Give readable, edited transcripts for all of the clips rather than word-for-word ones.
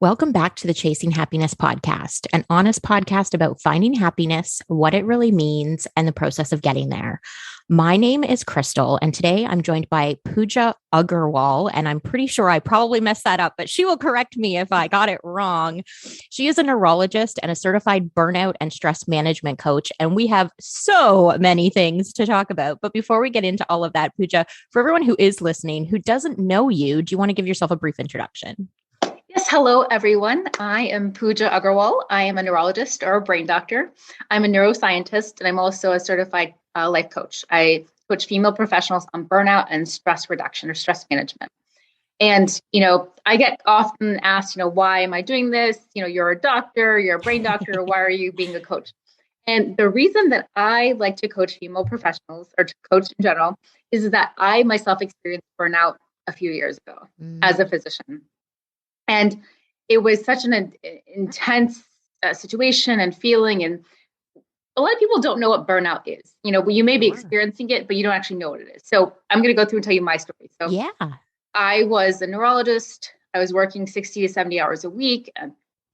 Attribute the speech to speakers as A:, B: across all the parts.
A: Welcome back to the Chasing Happiness podcast, an honest podcast about finding happiness, what it really means, and the process of getting there. My name is Crystal, and today I'm joined by Puja Aggarwal, and I'm pretty sure I probably messed that up, but she will correct me if I got it wrong. She is a neurologist and a certified burnout and stress management coach, and we have so many things to talk about. But before we get into all of that, Puja, for everyone who is listening who doesn't know you, do you want to give yourself a brief introduction?
B: Yes, hello everyone. I am Puja Aggarwal. I am a neurologist or a brain doctor. I'm a neuroscientist, and I'm also a certified life coach. I coach female professionals on burnout and stress reduction or stress management. And, I get often asked, why am I doing this? You're a doctor, you're a brain doctor, why are you being a coach? And the reason that I like to coach female professionals or to coach in general is that I myself experienced burnout a few years ago as a physician. And it was such an intense situation and feeling. And a lot of people don't know what burnout is. You may be experiencing it, but you don't actually know what it is. So I'm going to go through and tell you my story. So
A: Yeah.
B: I was a neurologist. I was working 60 to 70 hours a week.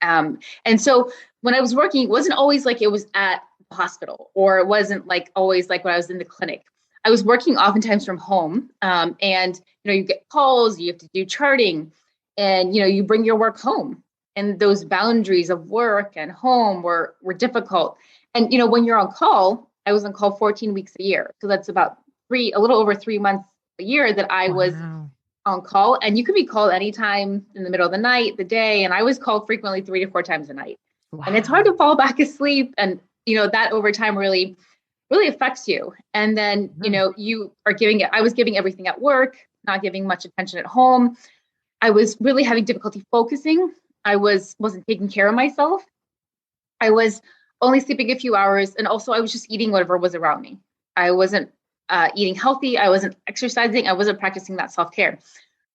B: And so when I was working, it wasn't always like it was at the hospital, or it wasn't like always like when I was in the clinic. I was working oftentimes from home. And you get calls, you have to do charting. And, you bring your work home, and those boundaries of work and home were difficult. And, when you're on call, I was on call 14 weeks a year. So that's about a little over 3 months a year that I was on call. And you could be called anytime in the middle of the night, the day. And I was called frequently 3 to 4 times a night. Wow. And it's hard to fall back asleep. And, that over time really, really affects you. And then, I was giving everything at work, not giving much attention at home. I was really having difficulty focusing. I wasn't taking care of myself. I was only sleeping a few hours. And also I was just eating whatever was around me. I wasn't eating healthy. I wasn't exercising. I wasn't practicing that self-care.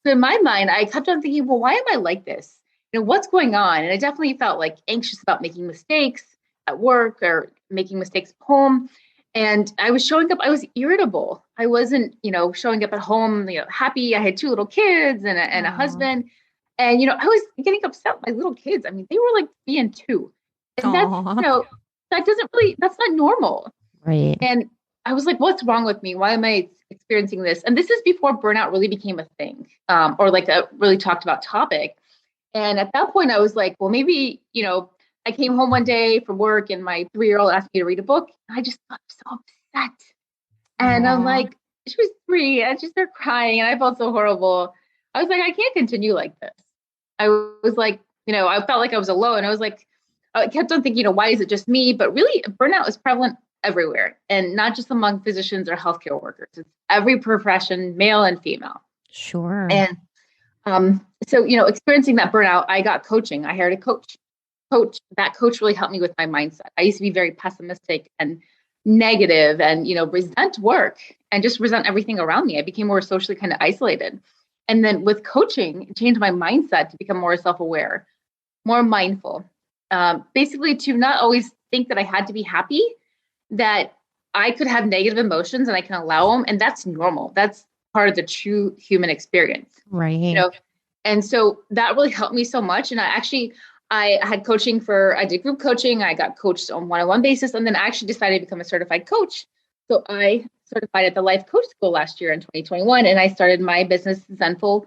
B: So in my mind, I kept on thinking, well, why am I like this? What's going on? And I definitely felt like anxious about making mistakes at work or making mistakes at home. And I was showing up, I was irritable. I wasn't, showing up at home, happy. I had 2 little kids and a husband. And, I was getting upset with my little kids. I mean, they were like 3 and 2. And that's not normal.
A: Right.
B: And I was like, what's wrong with me? Why am I experiencing this? And this is before burnout really became a thing, or like a really talked about topic. And at that point I was like, well, maybe, I came home one day from work and my 3-year-old asked me to read a book. And I just got so upset. And I'm like, she was 3 and she started crying and I felt so horrible. I was like, I can't continue like this. I was like, I felt like I was alone. I was like, I kept on thinking, why is it just me? But really burnout is prevalent everywhere, and not just among physicians or healthcare workers. It's every profession, male and female.
A: Sure.
B: And so, experiencing that burnout, I got coaching. I hired a coach. That coach really helped me with my mindset. I used to be very pessimistic and negative and, resent work and just resent everything around me. I became more socially kind of isolated. And then with coaching, it changed my mindset to become more self-aware, more mindful, basically to not always think that I had to be happy, that I could have negative emotions and I can allow them. And that's normal. That's part of the true human experience.
A: Right.
B: And so that really helped me so much. And I had coaching I did group coaching. I got coached on one-on-one basis, and then I actually decided to become a certified coach. So I certified at the Life Coach School last year in 2021, and I started my business, Zenful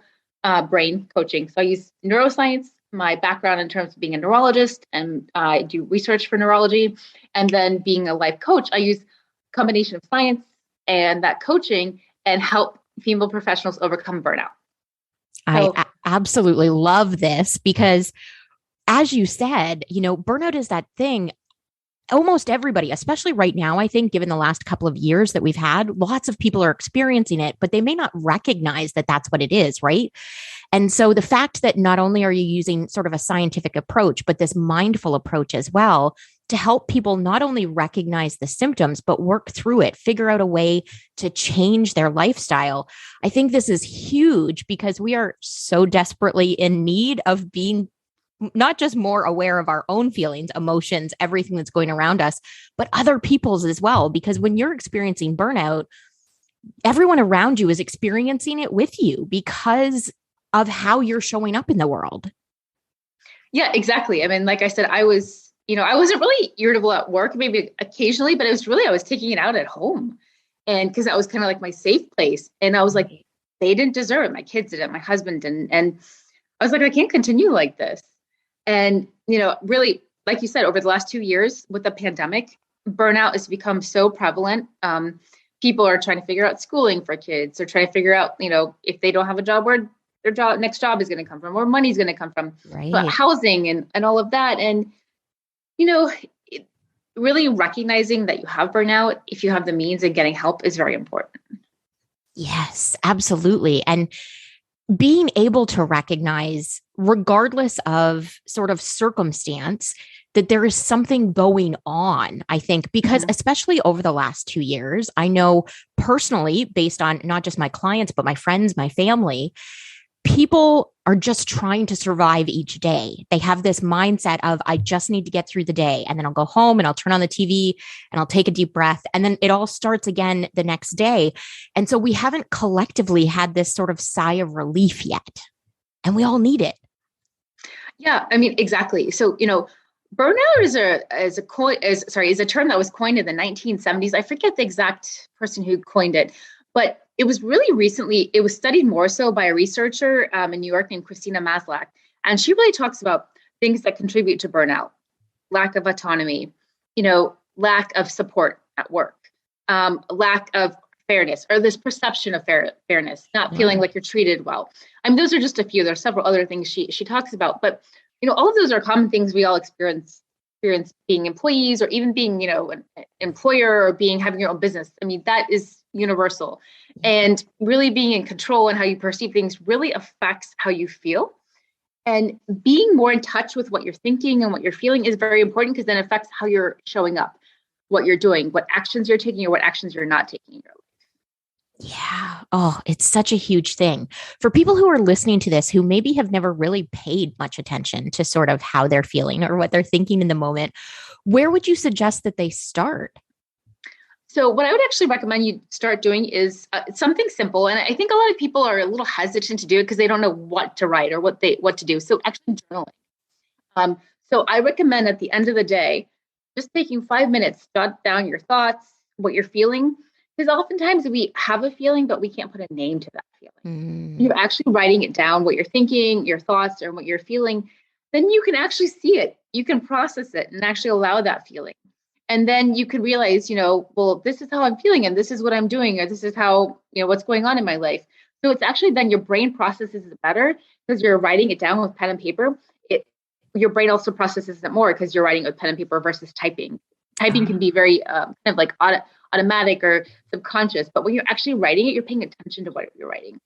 B: Brain Coaching. So I use neuroscience, my background in terms of being a neurologist, and I do research for neurology. And then being a life coach, I use a combination of science and that coaching and help female professionals overcome burnout.
A: I absolutely love this because, as you said, burnout is that thing. Almost everybody, especially right now, I think, given the last couple of years that we've had, lots of people are experiencing it, but they may not recognize that that's what it is, right? And so the fact that not only are you using sort of a scientific approach, but this mindful approach as well, to help people not only recognize the symptoms, but work through it, figure out a way to change their lifestyle. I think this is huge because we are so desperately in need of being not just more aware of our own feelings, emotions, everything that's going around us, but other people's as well. Because when you're experiencing burnout, everyone around you is experiencing it with you because of how you're showing up in the world.
B: Yeah, exactly. I mean, like I said, I was, I wasn't really irritable at work, maybe occasionally, but I was taking it out at home. And because that was kind of like my safe place. And I was like, they didn't deserve it. My kids didn't, my husband didn't. And I was like, I can't continue like this. And, really, like you said, over the last 2 years with the pandemic, burnout has become so prevalent. People are trying to figure out schooling for kids. They're trying to figure out, if they don't have a job, where their next job is going to come from, where money's going to come from, but
A: Right.
B: housing and all of that. And, you know, really recognizing that you have burnout, if you have the means and getting help is very important.
A: Yes, absolutely. And being able to recognize, regardless of sort of circumstance, that there is something going on, I think, because especially over the last 2 years, I know personally, based on not just my clients, but my friends, my family, people are just trying to survive each day. They have this mindset of, I just need to get through the day. And then I'll go home and I'll turn on the TV and I'll take a deep breath. And then it all starts again the next day. And so we haven't collectively had this sort of sigh of relief yet. And we all need it.
B: Yeah, I mean, exactly. So, burnout is a term that was coined in the 1970s. I forget the exact person who coined it, but it was really recently, it was studied more so by a researcher in New York named Christina Maslach. And she really talks about things that contribute to burnout: lack of autonomy, lack of support at work, lack of fairness, or this perception of fairness, not feeling like you're treated well. I mean, those are just a few. There's several other things she talks about, but all of those are common things we all experience being employees, or even being, an employer, or having your own business. I mean, that is universal. And really being in control and how you perceive things really affects how you feel. And being more in touch with what you're thinking and what you're feeling is very important, because then it affects how you're showing up, what you're doing, what actions you're taking, or what actions you're not taking in your life.
A: Yeah. Oh, it's such a huge thing for people who are listening to this, who maybe have never really paid much attention to sort of how they're feeling or what they're thinking in the moment. Where would you suggest that they start?
B: So what I would actually recommend you start doing is something simple. And I think a lot of people are a little hesitant to do it because they don't know what to write or what to do. So actually journaling. So I recommend at the end of the day, just taking 5 minutes, jot down your thoughts, what you're feeling. Because oftentimes we have a feeling, but we can't put a name to that feeling. You're actually writing it down, what you're thinking, your thoughts, or what you're feeling. Then you can actually see it. You can process it and actually allow that feeling. And then you can realize, well, this is how I'm feeling, and this is what I'm doing, or this is how, what's going on in my life. So it's actually then your brain processes it better because you're writing it down with pen and paper. Your brain also processes it more because you're writing with pen and paper versus typing. Typing can be very kind of like automatic or subconscious, but when you're actually writing it, you're paying attention to what you're writing.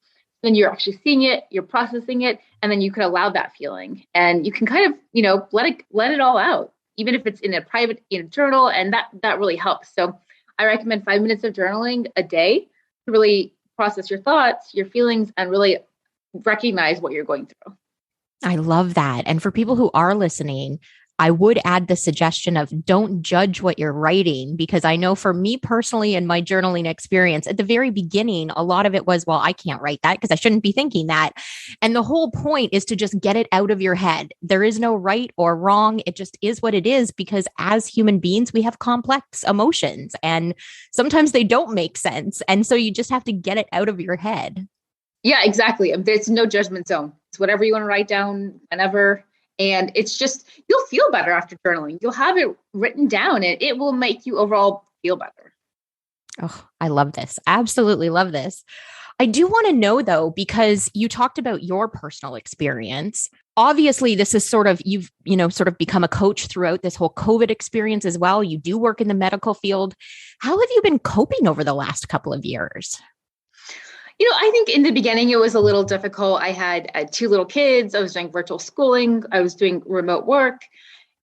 B: Then you're actually seeing it, you're processing it, and then you can allow that feeling, and you can kind of, let it all out, even if it's in a private journal, and that really helps. So I recommend 5 minutes of journaling a day to really process your thoughts, your feelings, and really recognize what you're going through.
A: I love that. And for people who are listening, I would add the suggestion of don't judge what you're writing, because I know for me personally in my journaling experience at the very beginning, a lot of it was, well, I can't write that because I shouldn't be thinking that. And the whole point is to just get it out of your head. There is no right or wrong. It just is what it is, because as human beings, we have complex emotions and sometimes they don't make sense. And so you just have to get it out of your head.
B: Yeah, exactly. There's no judgment zone. It's whatever you want to write down whenever. And it's just, you'll feel better after journaling. You'll have it written down and it will make you overall feel better.
A: Oh, I love this. Absolutely love this. I do want to know though, because you talked about your personal experience. Obviously, this is sort of, you've, sort of become a coach throughout this whole COVID experience as well. You do work in the medical field. How have you been coping over the last couple of years?
B: I think in the beginning, it was a little difficult. I had 2 little kids. I was doing virtual schooling. I was doing remote work.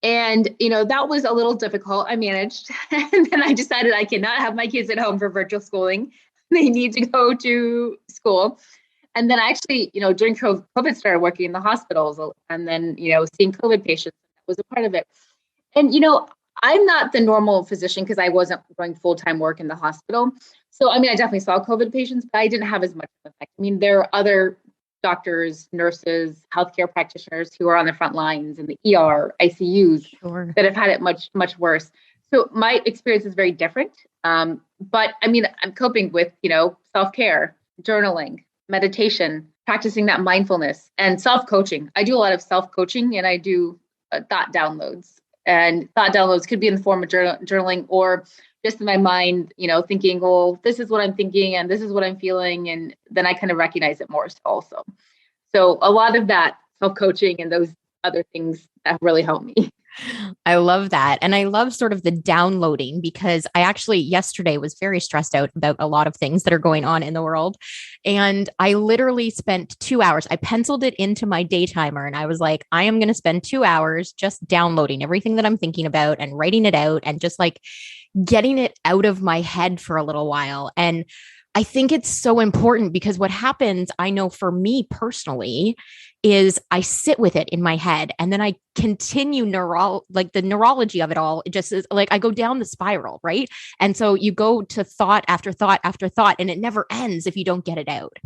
B: And, that was a little difficult. I managed. And then I decided I cannot have my kids at home for virtual schooling. They need to go to school. And then I actually, during COVID, started working in the hospitals, and then, seeing COVID patients was a part of it. And, I'm not the normal physician because I wasn't doing full-time work in the hospital. So, I mean, I definitely saw COVID patients, but I didn't have as much effect. I mean, there are other doctors, nurses, healthcare practitioners who are on the front lines in the ER, ICUs that have had it much, much worse. So my experience is very different. But I mean, I'm coping with, self-care, journaling, meditation, practicing that mindfulness and self-coaching. I do a lot of self-coaching and I do thought downloads. And thought downloads could be in the form of journaling or just in my mind, thinking, well, this is what I'm thinking and this is what I'm feeling. And then I kind of recognize it more also. So a lot of that self-coaching and those other things that really help me.
A: I love that. And I love sort of the downloading because I actually yesterday was very stressed out about a lot of things that are going on in the world. And I literally spent 2 hours. I penciled it into my day timer and I was like, I am going to spend 2 hours just downloading everything that I'm thinking about and writing it out and just like getting it out of my head for a little while. And I think it's so important because what happens, I know for me personally, is I sit with it in my head and then I continue the neurology of it all. It just is like I go down the spiral, right? And so you go to thought after thought after thought, and it never ends if you don't get it out.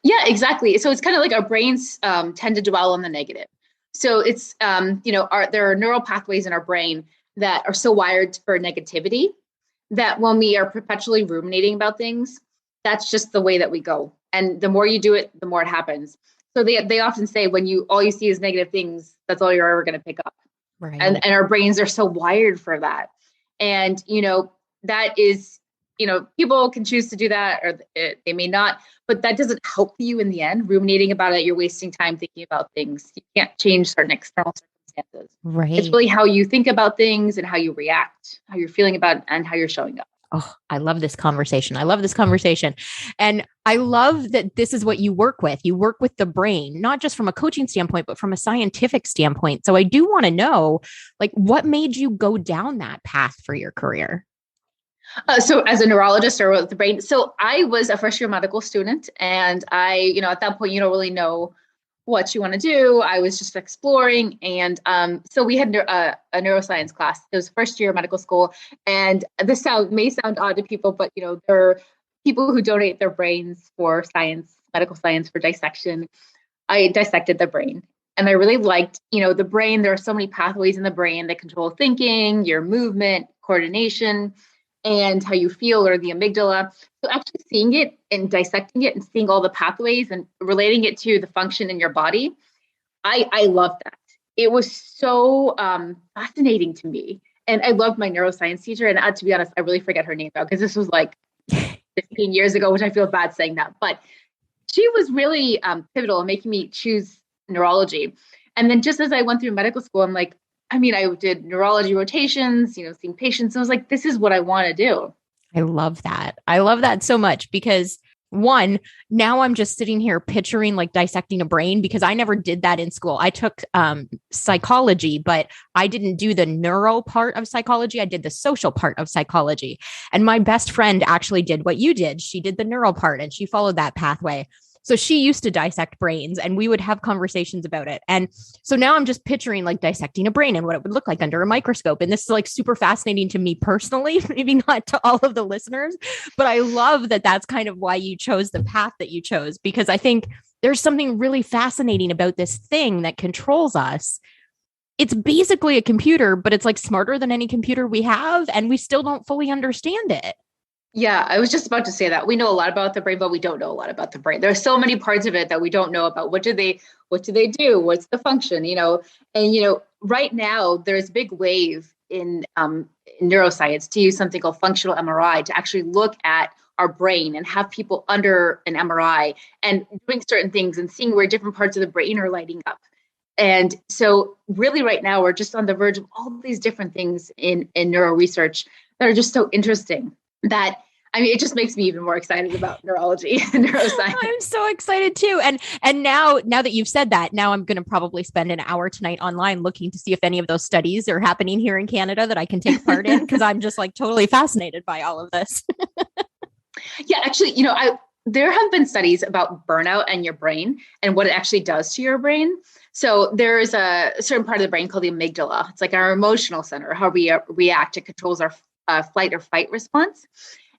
B: Yeah, exactly. So it's kind of like our brains tend to dwell on the negative. So it's, there are neural pathways in our brain that are so wired for negativity that when we are perpetually ruminating about things, that's just the way that we go. And the more you do it, the more it happens. So they often say when all you see is negative things, that's all you're ever going to pick up.
A: Right.
B: And our brains are so wired for that. And, that is, people can choose to do that or they may not, but that doesn't help you in the end. Ruminating about it, you're wasting time thinking about things. You can't change certain external circumstances.
A: Right.
B: It's really how you think about things and how you react, how you're feeling about it, and how you're showing up.
A: Oh, I love this conversation. I love this conversation. And I love that this is what you work with. You work with the brain, not just from a coaching standpoint, but from a scientific standpoint. So I do want to know, like, what made you go down that path for your career?
B: So as a neurologist or with the brain, so I was a first year medical student and I, at that point, you don't really know what you want to do. I was just exploring. And so we had a neuroscience class. It was first year medical school. And this may sound odd to people, but, there are people who donate their brains for science, medical science for dissection. I dissected the brain. And I really liked, the brain. There are so many pathways in the brain that control thinking, your movement, coordination, and how you feel, or the amygdala. So actually seeing it and dissecting it and seeing all the pathways and relating it to the function in your body, I loved that. It was so fascinating to me. And I loved my neuroscience teacher. And to be honest, I really forget her name now because this was like 15 years ago, which I feel bad saying that. But she was really pivotal in making me choose neurology. And then just as I went through medical school, I'm like, I did neurology rotations, seeing patients. I was like, this is what I want to do.
A: I love that. I love that so much because one, now I'm just sitting here picturing like dissecting a brain because I never did that in school. I took psychology, but I didn't do the neuro part of psychology. I did the social part of psychology. And my best friend actually did what you did. She did the neural part and she followed that pathway. So she used to dissect brains and we would have conversations about it. And so now I'm just picturing like dissecting a brain and what it would look like under a microscope. And this is like super fascinating to me personally, maybe not to all of the listeners, but I love that that's kind of why you chose the path that you chose, because I think there's something really fascinating about this thing that controls us. It's basically a computer, but it's like smarter than any computer we have. And we still don't fully understand it.
B: Yeah, I was just about to say that. We know a lot about the brain, but we don't know a lot about the brain. There are so many parts of it that we don't know about. What do they do? What's the function? And right now there's a big wave in neuroscience to use something called functional MRI to actually look at our brain and have people under an MRI and doing certain things and seeing where different parts of the brain are lighting up. And so really right now, we're just on the verge of all these different things in neuro research that are just so interesting. That, it just makes me even more excited about neurology and neuroscience.
A: I'm so excited too. And now that you've said that, now I'm going to probably spend an hour tonight online looking to see if any of those studies are happening here in Canada that I can take part in, because I'm just like totally fascinated by all of this.
B: Yeah, actually, there have been studies about burnout and your brain and what it actually does to your brain. So there is a certain part of the brain called the amygdala. It's like our emotional center, how we react. It controls our flight or fight response.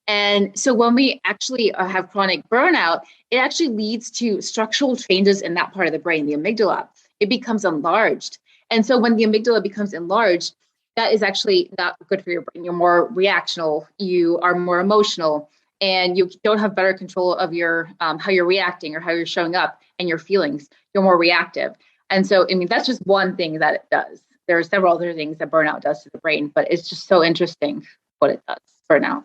B: And so when we actually have chronic burnout, it actually leads to structural changes in that part of the brain, the amygdala. It becomes enlarged. And so when the amygdala becomes enlarged, that is actually not good for your brain. You're more reactional, you are more emotional, and you don't have better control of your how you're reacting or how you're showing up and your feelings. You're more reactive. And so, I mean, that's just one thing that it does. There are several other things that burnout does to the brain, but it's just so interesting what it does, burnout.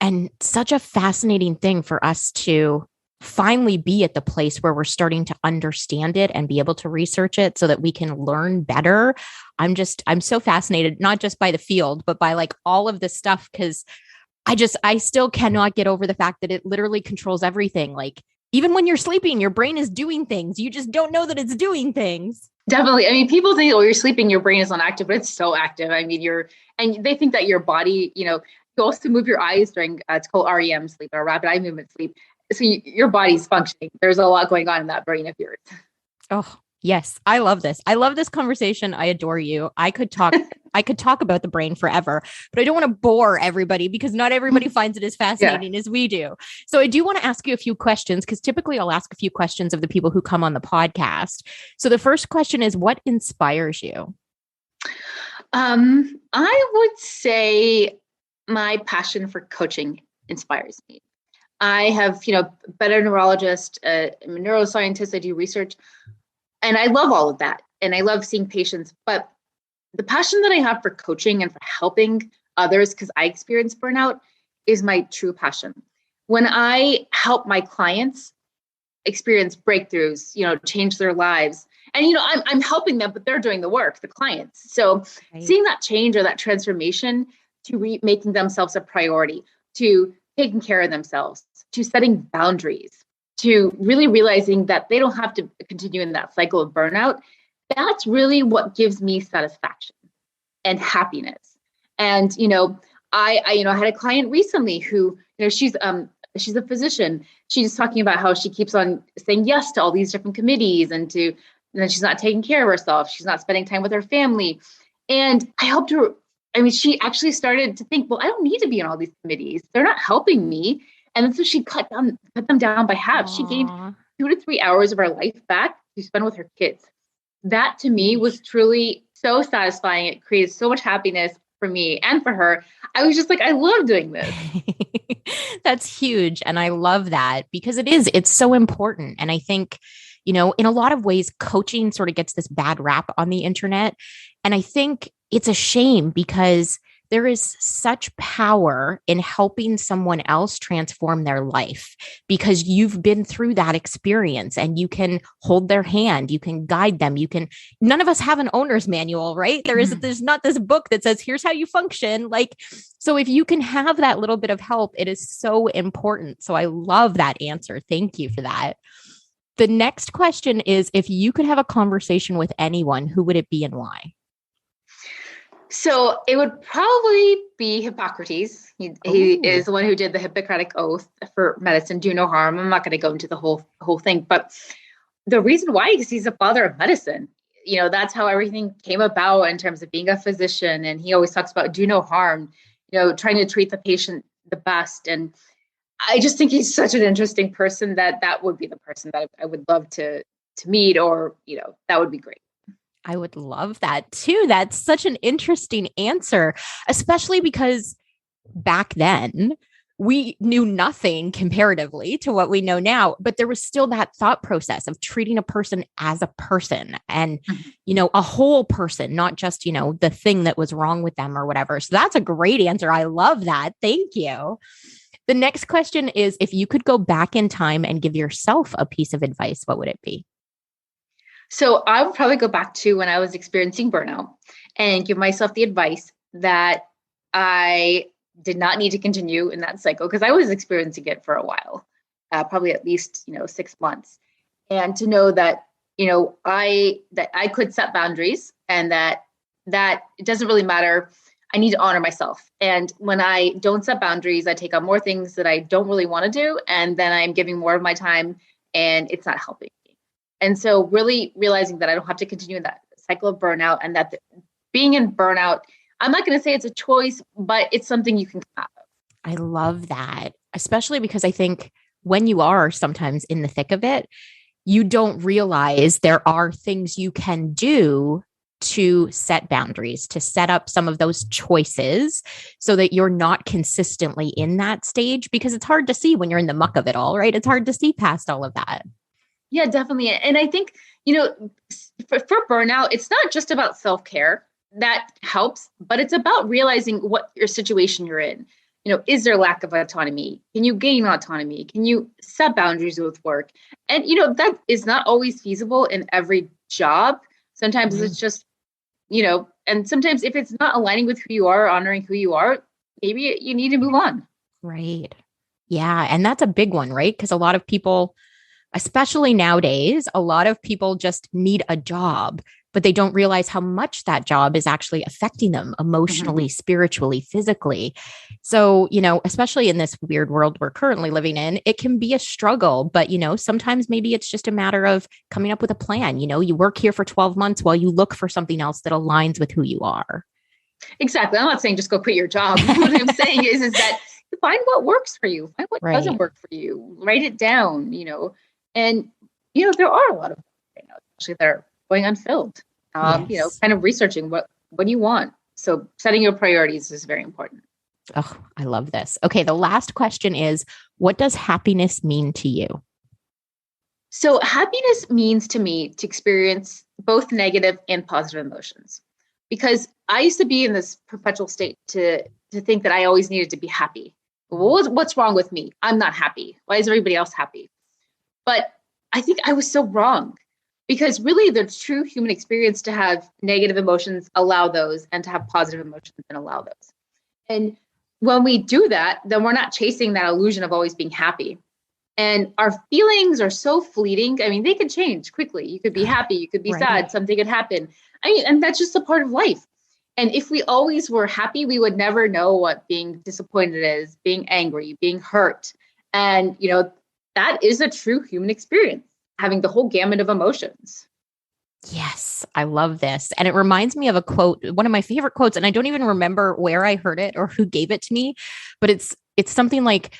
A: And such a fascinating thing for us to finally be at the place where we're starting to understand it and be able to research it so that we can learn better. I'm so fascinated, not just by the field, but by like all of this stuff. Cause I still cannot get over the fact that it literally controls everything. Like even when you're sleeping, your brain is doing things. You just don't know that it's doing things.
B: Definitely. I mean, people think, oh, you're sleeping, your brain is not active, but it's so active. I mean, and they think that your body, you also move your eyes during, it's called REM sleep or rapid eye movement sleep. So your body's functioning. There's a lot going on in that brain of yours.
A: Oh, yes. I love this. I love this conversation. I adore you. I could talk about the brain forever, but I don't want to bore everybody because not everybody finds it as fascinating as we do. So I do want to ask you a few questions because typically I'll ask a few questions of the people who come on the podcast. So the first question is, what inspires you?
B: I would say my passion for coaching inspires me. I have, been a neurologist, I'm a neuroscientist, I do research, and I love all of that. And I love seeing patients, but the passion that I have for coaching and for helping others, because I experience burnout, is my true passion. When I help my clients experience breakthroughs, change their lives, and, I'm helping them, but they're doing the work, the clients. So seeing that change or that transformation to making themselves a priority, to taking care of themselves, to setting boundaries, to really realizing that they don't have to continue in that cycle of burnout. That's really what gives me satisfaction and happiness. And, I had a client recently who, she's a physician. She's talking about how she keeps on saying yes to all these different committees and then she's not taking care of herself. She's not spending time with her family. And I helped her. I mean, she actually started to think, well, I don't need to be in all these committees. They're not helping me. And so she cut them down by half. Aww. She gained 2 to 3 hours of her life back to spend with her kids. That to me was truly so satisfying. It created so much happiness for me and for her. I was just like, I love doing this.
A: That's huge. And I love that because it's so important. And I think, in a lot of ways, coaching sort of gets this bad rap on the internet. And I think it's a shame because there is such power in helping someone else transform their life because you've been through that experience and you can hold their hand, you can guide them, none of us have an owner's manual, right? There's not this book that says, here's how you function. So if you can have that little bit of help, it is so important. So I love that answer. Thank you for that. The next question is, if you could have a conversation with anyone, who would it be and why?
B: So it would probably be Hippocrates. He is the one who did the Hippocratic Oath for medicine, do no harm. I'm not going to go into the whole thing, but the reason why is he's the father of medicine. That's how everything came about in terms of being a physician. And he always talks about do no harm, trying to treat the patient the best. And I just think he's such an interesting person that would be the person that I would love to meet, or, that would be great.
A: I would love that too. That's such an interesting answer, especially because back then we knew nothing comparatively to what we know now, but there was still that thought process of treating a person as a person and, a whole person, not just, the thing that was wrong with them or whatever. So that's a great answer. I love that. Thank you. The next question is, if you could go back in time and give yourself a piece of advice, what would it be?
B: So I would probably go back to when I was experiencing burnout and give myself the advice that I did not need to continue in that cycle because I was experiencing it for a while, probably at least, 6 months. And to know that, I could set boundaries and that it doesn't really matter. I need to honor myself. And when I don't set boundaries, I take on more things that I don't really want to do. And then I'm giving more of my time and it's not helping. And so really realizing that I don't have to continue in that cycle of burnout and that being in burnout, I'm not going to say it's a choice, but it's something you can come out of.
A: I love that, especially because I think when you are sometimes in the thick of it, you don't realize there are things you can do to set boundaries, to set up some of those choices so that you're not consistently in that stage, because it's hard to see when you're in the muck of it all, right? It's hard to see past all of that.
B: Yeah, definitely. And I think, for burnout, it's not just about self-care. That helps, but it's about realizing what your situation you're in. Is there lack of autonomy? Can you gain autonomy? Can you set boundaries with work? And, that is not always feasible in every job. Sometimes it's just, and sometimes if it's not aligning with who you are, honoring who you are, maybe you need to move on.
A: Right. Yeah. And that's a big one, right? Because a lot of people, especially nowadays, a lot of people just need a job, but they don't realize how much that job is actually affecting them emotionally, spiritually, physically. So, especially in this weird world we're currently living in, it can be a struggle, but, sometimes maybe it's just a matter of coming up with a plan. You work here for 12 months while you look for something else that aligns with who you are.
B: Exactly. I'm not saying just go quit your job. What I'm saying is that find what works for you, find what doesn't work for you, write it down, and, there are a lot of, especially that are going unfilled,
A: Yes.
B: kind of researching what do you want? So setting your priorities is very important.
A: Oh, I love this. Okay. The last question is, what does happiness mean to you?
B: So happiness means to me to experience both negative and positive emotions, because I used to be in this perpetual state to think that I always needed to be happy. Well, what's wrong with me? I'm not happy. Why is everybody else happy? But I think I was so wrong, because really the true human experience to have negative emotions, allow those, and to have positive emotions and allow those. And when we do that, then we're not chasing that illusion of always being happy. And our feelings are so fleeting. I mean, they can change quickly. You could be happy, you could be sad, something could happen. And that's just a part of life. And if we always were happy, we would never know what being disappointed is, being angry, being hurt. And, that is a true human experience, having the whole gamut of emotions.
A: Yes, I love this. And it reminds me of a quote, one of my favorite quotes, and I don't even remember where I heard it or who gave it to me, but it's something like,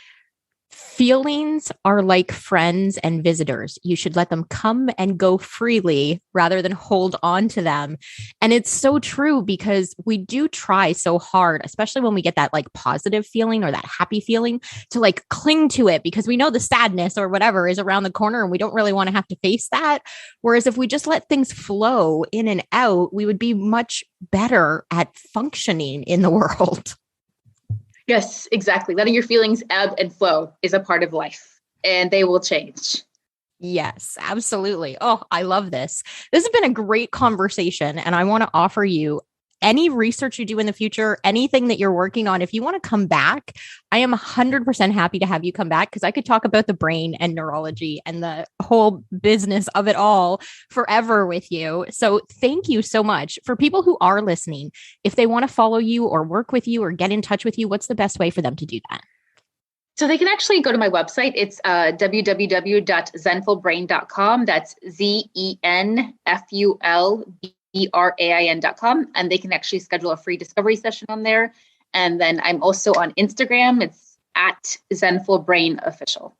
A: feelings are like friends and visitors. You should let them come and go freely rather than hold on to them. And it's so true, because we do try so hard, especially when we get that like positive feeling or that happy feeling, to like cling to it because we know the sadness or whatever is around the corner and we don't really want to have to face that. Whereas if we just let things flow in and out, we would be much better at functioning in the world.
B: Yes, exactly. Letting your feelings ebb and flow is a part of life, and they will change.
A: Yes, absolutely. Oh, I love this. This has been a great conversation, and I want to offer you any research you do in the future, anything that you're working on. If you want to come back, I am 100% happy to have you come back, because I could talk about the brain and neurology and the whole business of it all forever with you. So thank you so much. For people who are listening, if they want to follow you or work with you or get in touch with you, what's the best way for them to do that?
B: So they can actually go to my website. It's www.zenfulbrain.com. That's ZENFULBRAIN.com. And they can actually schedule a free discovery session on there. And then I'm also on Instagram. It's at ZenfulBrainOfficial.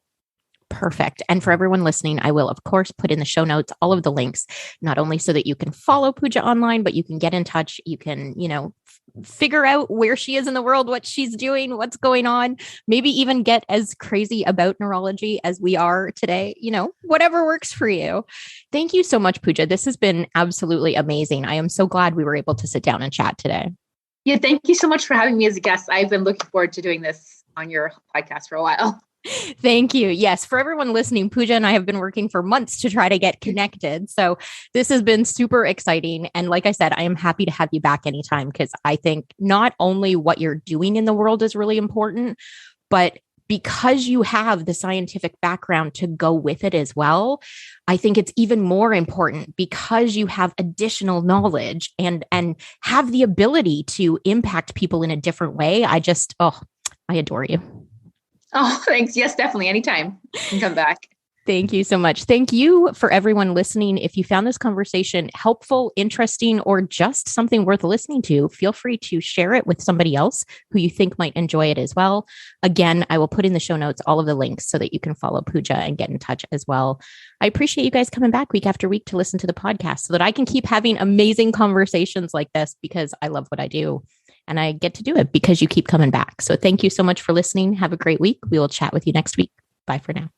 A: Perfect. And for everyone listening, I will, of course, put in the show notes all of the links, not only so that you can follow Puja online, but you can get in touch. You can, figure out where she is in the world, what she's doing, what's going on, maybe even get as crazy about neurology as we are today, whatever works for you. Thank you so much, Puja. This has been absolutely amazing. I am so glad we were able to sit down and chat today.
B: Yeah, thank you so much for having me as a guest. I've been looking forward to doing this on your podcast for a while.
A: Thank you. Yes, for everyone listening, Puja and I have been working for months to try to get connected. So this has been super exciting. And like I said, I am happy to have you back anytime, because I think not only what you're doing in the world is really important, but because you have the scientific background to go with it as well, I think it's even more important because you have additional knowledge and have the ability to impact people in a different way. I adore you.
B: Oh, thanks. Yes, definitely. Anytime you can come back.
A: Thank you so much. Thank you for everyone listening. If you found this conversation helpful, interesting, or just something worth listening to, feel free to share it with somebody else who you think might enjoy it as well. Again, I will put in the show notes all of the links so that you can follow Puja and get in touch as well. I appreciate you guys coming back week after week to listen to the podcast so that I can keep having amazing conversations like this because I love what I do. And I get to do it because you keep coming back. So thank you so much for listening. Have a great week. We will chat with you next week. Bye for now.